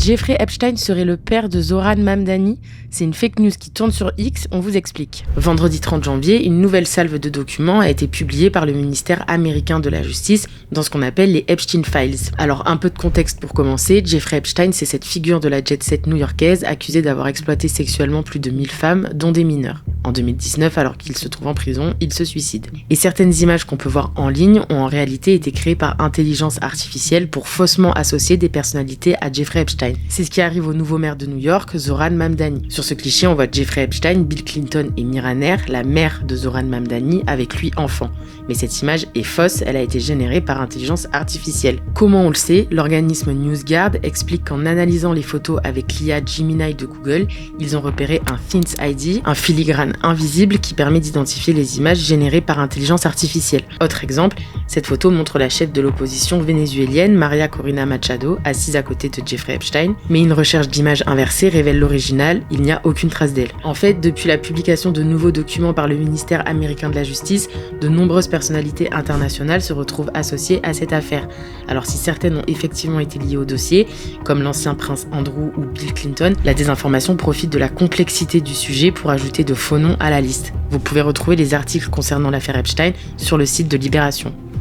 Jeffrey Epstein serait le père de Zohran Mamdani. C'est une fake news qui tourne sur X, on vous explique. Vendredi 30 janvier, une nouvelle salve de documents a été publiée par le ministère américain de la Justice dans ce qu'on appelle les Epstein Files. Alors un peu de contexte pour commencer, Jeffrey Epstein, c'est cette figure de la jet-set new-yorkaise accusée d'avoir exploité sexuellement plus de 1000 femmes, dont des mineurs. En 2019, alors qu'il se trouve en prison, il se suicide. Et certaines images qu'on peut voir en ligne ont en réalité été créées par intelligence artificielle pour faussement associer des personnalités à Jeffrey Epstein. C'est ce qui arrive au nouveau maire de New York, Zohran Mamdani. Sur ce cliché, on voit Jeffrey Epstein, Bill Clinton et Mira Nair, la mère de Zohran Mamdani, avec lui enfant. Mais cette image est fausse, elle a été générée par intelligence artificielle. Comment on le sait? L'organisme NewsGuard explique qu'en analysant les photos avec l'IA Gemini de Google, ils ont repéré un Things ID, un filigrane invisible qui permet d'identifier les images générées par intelligence artificielle. Autre exemple, cette photo montre la chef de l'opposition vénézuélienne, Maria Corina Machado, assise à côté de Jeffrey Epstein, mais une recherche d'images inversée révèle l'original, il n'y a aucune trace d'elle. En fait, depuis la publication de nouveaux documents par le ministère américain de la Justice, de nombreuses personnalités internationales se retrouvent associées à cette affaire. Alors si certaines ont effectivement été liées au dossier, comme l'ancien prince Andrew ou Bill Clinton, la désinformation profite de la complexité du sujet pour ajouter de faux noms à la liste. Vous pouvez retrouver les articles concernant l'affaire Epstein sur le site de Libération.